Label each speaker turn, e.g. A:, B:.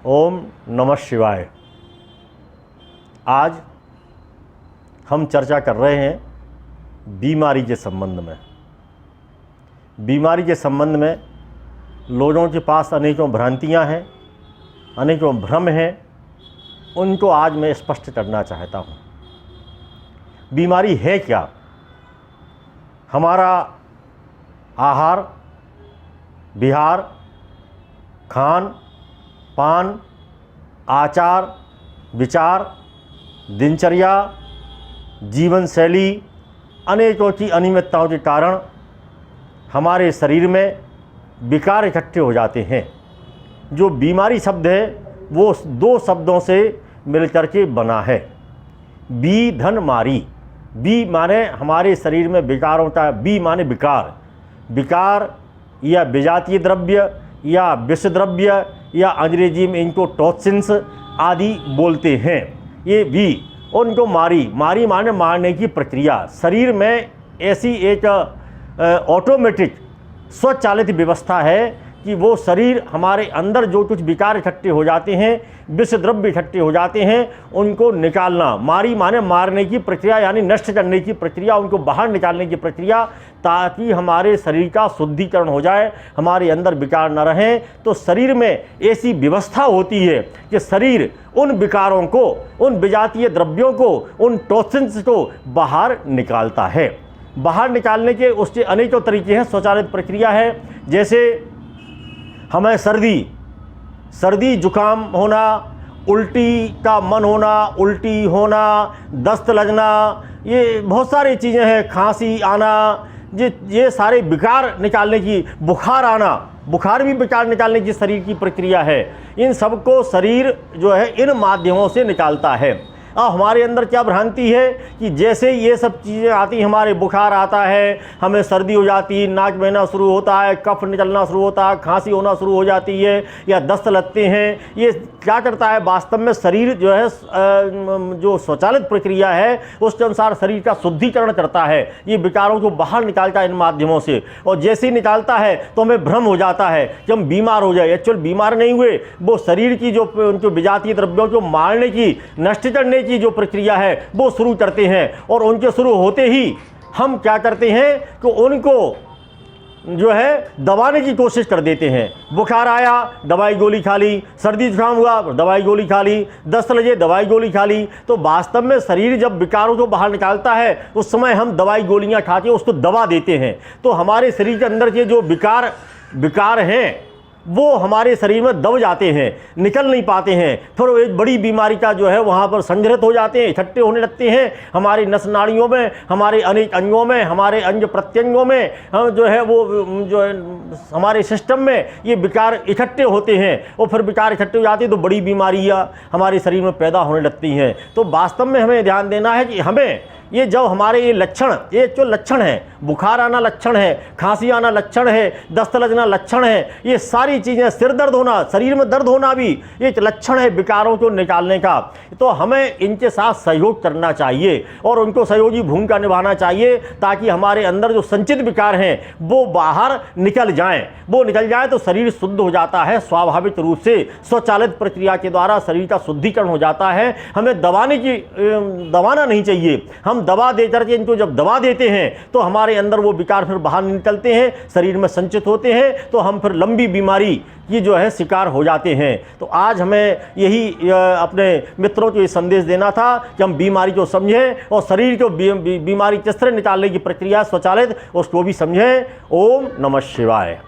A: ओम नमः शिवाय। आज हम चर्चा कर रहे हैं बीमारी के संबंध में। बीमारी के संबंध में लोगों के पास अनेकों भ्रांतियां हैं, अनेकों भ्रम हैं, उनको आज मैं स्पष्ट करना चाहता हूं। बीमारी है क्या? हमारा आहार, विहार, खान पान, आचार विचार, दिनचर्या, जीवन शैली, अनेकों की अनियमितताओं के कारण हमारे शरीर में विकार इकट्ठे हो जाते हैं। जो बीमारी शब्द है वो दो शब्दों से मिलकर के बना है। बी धन मारी। बी माने हमारे शरीर में विकारों का, बी माने विकार, विकार या विजातीय द्रव्य या विष द्रव्य या अंग्रेजी में इनको टॉक्सिन्स आदि बोलते हैं। ये बी, उनको मारी, मारी माने मारने की प्रक्रिया। शरीर में ऐसी एक ऑटोमेटिक स्वचालित व्यवस्था है कि वो शरीर हमारे अंदर जो कुछ विकार इकट्ठे हो जाते हैं, विष द्रव्य इकट्ठे हो जाते हैं, उनको निकालना। मारी माने मारने की प्रक्रिया, यानी नष्ट करने की प्रक्रिया, उनको बाहर निकालने की प्रक्रिया, ताकि हमारे शरीर का शुद्धिकरण हो जाए, हमारे अंदर विकार न रहें। तो शरीर में ऐसी व्यवस्था होती है कि शरीर उन विकारों को, उन विजातीय द्रव्यों को, उन टॉक्सिन्स को बाहर निकालता है। बाहर निकालने के उसके अनेकों तरीके हैं, स्वचालित प्रक्रिया है। जैसे हमें सर्दी जुकाम होना, उल्टी का मन होना, उल्टी होना, दस्त लगना, ये बहुत सारी चीज़ें हैं, खांसी आना, ये सारे विकार निकालने की, बुखार आना, बुखार भी विकार निकालने की शरीर की प्रक्रिया है। इन सबको शरीर जो है इन माध्यमों से निकालता है। अब हमारे अंदर क्या भ्रांति है कि जैसे ये सब चीज़ें आती, हमारे बुखार आता है, हमें सर्दी हो जाती है, नाक बहना शुरू होता है, कफ निकलना शुरू होता है, खांसी होना शुरू हो जाती है या दस्त लगते हैं, ये क्या करता है? वास्तव में शरीर जो है जो स्वचालित प्रक्रिया है उसके अनुसार शरीर का शुद्धिकरण करता है, ये विकारों को बाहर निकालता है इन माध्यमों से। और जैसे ही निकालता है तो हमें भ्रम हो जाता है कि हम बीमार हो जाए। एक्चुअल बीमार नहीं हुए, वो शरीर की जो उनको विजातीय द्रव्यों को मारने की, नष्ट करने की जो प्रक्रिया है वो शुरू करते हैं। और उनके शुरू होते ही हम क्या करते हैं कि उनको जो है दबाने की कोशिश कर देते हैं। बुखार आया, दवाई गोली खा ली, सर्दी जुकाम हुआ, दवाई गोली खा ली, दस्त लगे, दवाई गोली खा ली। तो वास्तव में शरीर जब विकारों को बाहर निकालता है उस समय हम दवाई गोलियां खा के उसको दबा देते हैं। तो हमारे शरीर के अंदर के जो विकार हैं वो हमारे शरीर में दब जाते हैं, निकल नहीं पाते हैं। फिर एक बड़ी बीमारी का जो है वहाँ पर संग्रहित हो जाते हैं, इकट्ठे होने लगते हैं हमारी नस नाड़ियों में, हमारे अनेक अंगों में, हमारे अंग प्रत्यंगों में, हम जो है वो जो है हमारे सिस्टम में ये विकार इकट्ठे होते हैं। और फिर विकार इकट्ठे हो जाते हैं तो बड़ी बीमारियाँ हमारे शरीर में पैदा होने लगती हैं। तो वास्तव में हमें ध्यान देना है कि हमें ये जब हमारे ये लक्षण, ये जो लक्षण है, बुखार आना लक्षण है, खांसी आना लक्षण है, दस्त लगना लक्षण है, ये सारी चीज़ें, सिर दर्द होना, शरीर में दर्द होना भी एक लक्षण है विकारों को निकालने का। तो हमें इनके साथ सहयोग करना चाहिए और उनको सहयोगी भूमिका निभाना चाहिए ताकि हमारे अंदर जो संचित विकार हैं वो बाहर निकल जाएं। वो निकल जाए तो शरीर शुद्ध हो जाता है स्वाभाविक रूप से, स्वचालित प्रक्रिया के द्वारा शरीर का शुद्धिकरण हो जाता है। हमें दबाना नहीं चाहिए। हम दवा दे करके इनको जब दबा देते हैं तो हमारे अंदर वो विकार फिर बाहर निकलते हैं, शरीर में संचित होते हैं, तो हम फिर लंबी बीमारी की जो है शिकार हो जाते हैं। तो आज हमें यही अपने मित्रों को ये संदेश देना था कि हम बीमारी को समझें और शरीर को बीमारी किस तरह निकालने की प्रक्रिया स्वचालित उसको भी समझें। ओम नमः शिवाय।